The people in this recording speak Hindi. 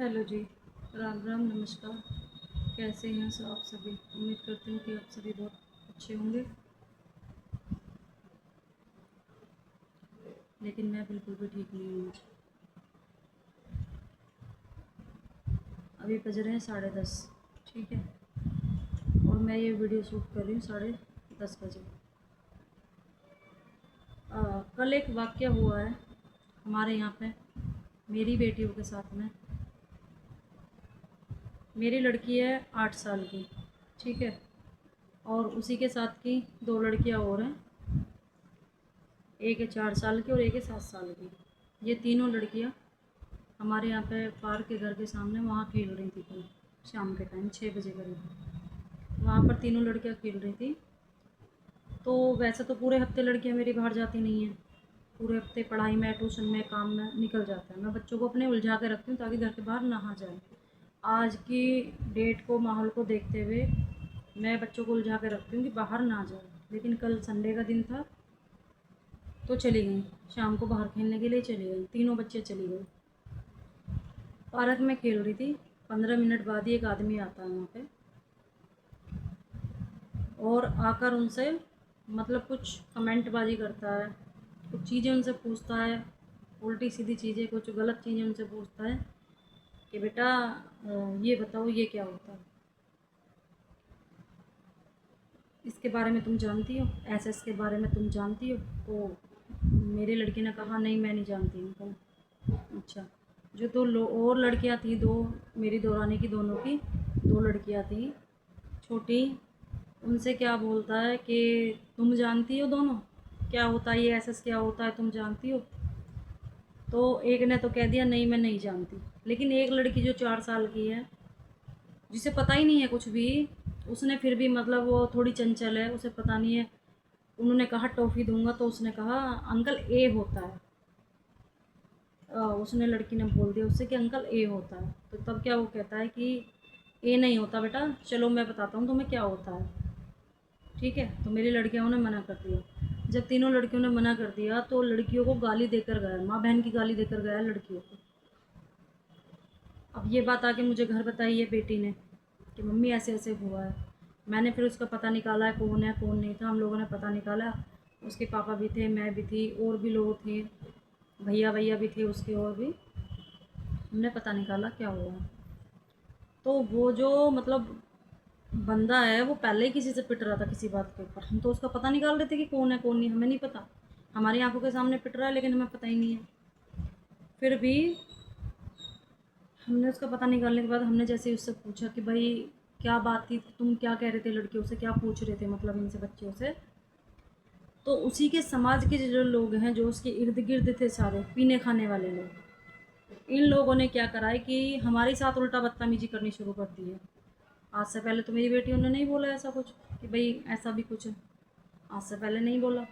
हेलो जी, राम राम, नमस्कार। कैसे हैं सब आप सभी? उम्मीद करती हूँ कि आप सभी बहुत अच्छे होंगे, लेकिन मैं बिल्कुल भी ठीक नहीं हूँ। अभी बज रहे हैं 10:30, ठीक है। और मैं ये वीडियो शूट कर रही हूँ 10:30 बजे। कल एक वाक़या हुआ है हमारे यहाँ पे, मेरी बेटियों के साथ में। मेरी लड़की है 8 साल की, ठीक है, और उसी के साथ की 2 लड़कियाँ और हैं। एक है 4 साल की और एक है 7 साल की। ये तीनों लड़कियाँ हमारे यहाँ पे पार्क के घर के सामने वहाँ खेल रही थी कल शाम के टाइम 6 बजे करीब। वहाँ पर तीनों लड़कियाँ खेल रही थी। तो वैसे तो पूरे हफ्ते लड़कियाँ मेरी बाहर जाती नहीं हैं, पूरे हफ्ते पढ़ाई में, ट्यूशन में, काम में निकल जाता है। मैं बच्चों को अपने उलझा के रखती हूँ ताकि घर के बाहर ना जाए। आज की डेट को, माहौल को देखते हुए मैं बच्चों को उलझा के रखती हूँ कि बाहर ना जाए। लेकिन कल संडे का दिन था तो चली गई, शाम को बाहर खेलने के लिए चली गई। तीनों बच्चे चली गई, पार्क में खेल रही थी। 15 मिनट बाद ही एक आदमी आता है वहाँ पे और आकर उनसे मतलब कुछ कमेंटबाजी करता है, कुछ चीज़ें उनसे पूछता है, उल्टी सीधी चीज़ें, कुछ गलत चीज़ें उनसे पूछता है कि बेटा ये बताओ ये क्या होता है, इसके बारे में तुम जानती हो, एसएस के बारे में तुम जानती हो? तो मेरी लड़की ने कहा नहीं, मैं नहीं जानती हूँ। तो अच्छा, जो और लड़कियाँ थी, दो मेरी दौरानी की, दोनों की 2 लड़कियाँ थी छोटी, उनसे क्या बोलता है कि तुम जानती हो दोनों क्या होता है, ये एसएस क्या होता है, तुम जानती हो? तो एक ने तो कह दिया नहीं, मैं नहीं जानती। लेकिन एक लड़की जो 4 साल की है, जिसे पता ही नहीं है कुछ भी, उसने फिर भी मतलब वो थोड़ी चंचल है, उसे पता नहीं है। उन्होंने कहा टॉफ़ी दूंगा तो उसने कहा अंकल ए होता है। उसने, लड़की ने बोल दिया उससे कि अंकल ए होता है। तो तब क्या वो कहता है कि ए नहीं होता बेटा, चलो मैं बताता हूँ तुम्हें क्या होता है, ठीक है। तो मेरी लड़कियों ने मना कर दिया। जब तीनों लड़कियों ने मना कर दिया तो लड़कियों को गाली देकर गया, माँ बहन की गाली देकर गया लड़कियों को। अब ये बात आके मुझे घर बताई है बेटी ने कि मम्मी ऐसे ऐसे हुआ है। मैंने फिर उसका पता निकाला है कौन है कौन नहीं था, हम लोगों ने पता निकाला। उसके पापा भी थे, मैं भी थी, और भी लोग थे, भैया भैया भी थे उसके, और भी। हमने पता निकाला क्या हुआ है। तो वो जो मतलब बंदा है वो पहले ही किसी से पिट रहा था किसी बात के ऊपर। हम तो उसका पता निकाल रहे थे कि कौन है कौन नहीं, हमें नहीं पता। हमारी आंखों के सामने पिट रहा है लेकिन हमें पता ही नहीं है। फिर भी हमने उसका पता निकालने के बाद हमने जैसे ही उससे पूछा कि भाई क्या बात थी, तुम क्या कह रहे थे लड़कियों से, क्या पूछ रहे थे मतलब इनसे, बच्चों से। तो उसी के समाज के जो लोग हैं, जो उसके इर्द गिर्द थे सारे पीने खाने वाले लोग, इन लोगों ने क्या करा है कि हमारे साथ उल्टा बदतमीजी करनी शुरू कर दी है। आज से पहले तो मेरी बेटियों ने नहीं बोला ऐसा कुछ कि भाई ऐसा भी कुछ है, आज से पहले नहीं बोला।